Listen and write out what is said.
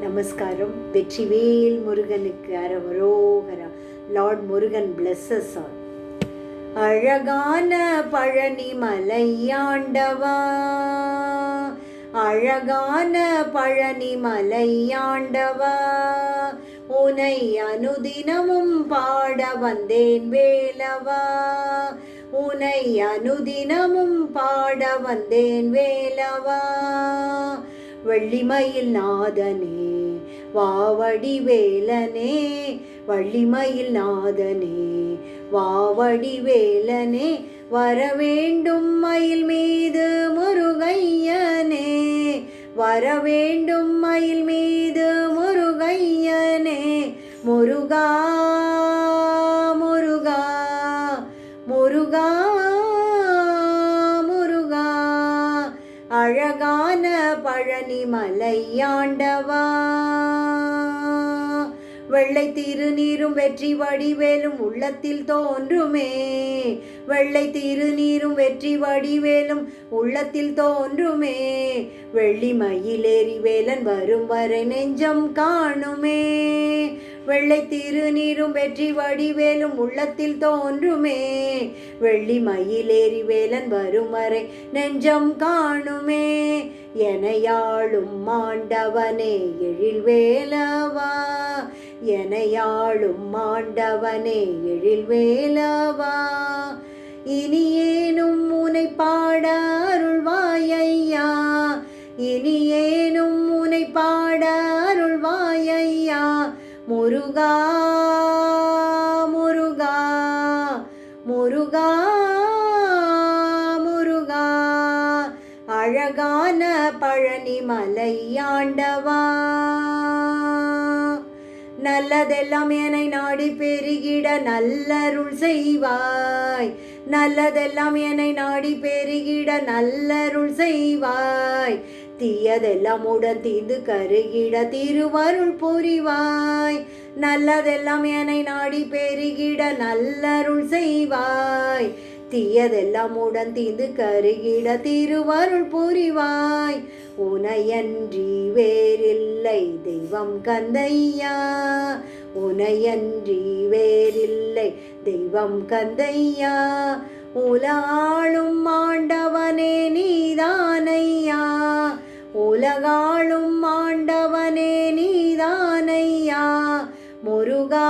நமஸ்காரம். வெற்றிவேல் முருகனுக்கு அரவரோகரா. Lord Murugan blesses all. அழகான பழனி மலையாண்டவா, அழகான பழனி மலையாண்டவா, உனை அனுதினமும் பாட வந்தேன் வேலவா, உனை அனுதினமும் பாட வந்தேன் வேலவா. வெள்ளிமயில் நாதனே வாவடி வேலனே, வள்ளிமயில் நாதனே வாவடி வேலனே, வரவேண்டும் மயில் மீது முருகையனே, வரவேண்டும் மயில் மீது முருகையனே. முருகா முருகா முருகா முருகா, அழகான பழனி மலையாண்டவா. வெள்ளை திருநீரும் வெற்றி வடிவேலும் உள்ளத்தில் தோன்றுமே, வெள்ளை திருநீரும் வெற்றி வடிவேலும் உள்ளத்தில் தோன்றுமே, வெள்ளி மயிலேறி வேலன் வரும் வரை நெஞ்சம் காணுமே, வெள்ளை திருநீரும் வெற்றி வடிவேலும் உள்ளத்தில் தோன்றுமே, வெள்ளி மயிலேறி வேலன் வரும் வரை நெஞ்சம் காணுமே. எனையாளும் மாண்டவனே எழில் வேலவா, எனையாளும் மாண்டவனே எழில் வேலவா, இனியேனும் உனை பாட அருள்வாயையா, இனியேனும் உனை பாட அருள்வாயையா. முருகா முருகா முருகா முருகா, அழகான பழனி மலையாண்டவா. நல்லதெல்லாம் என்னை நாடி பெருகிட நல்லருள் செய்வாய், நல்லதெல்லாம் என்னை நாடி பெருகிட நல்லருள் செய்வாய், தீயதெல்லாம் உடன் தீந்து கருகிட திருவருள் புரிவாய், நல்லதெல்லாம் என்னை நாடி பெருகிட நல்லருள் செய்வாய், தீயதெல்லாம் உடன் தீந்து கருகிட திருவருள் புரிவாய். உனையன்றி வேறில்லை தெய்வம் கந்தையா, உனையன்றி வேறில்லை தெய்வம் கந்தையா, உலகாளும் ஆண்டவனே நீதானையா, உலகாளும் ஆண்டவனே நீதானையா. முருகா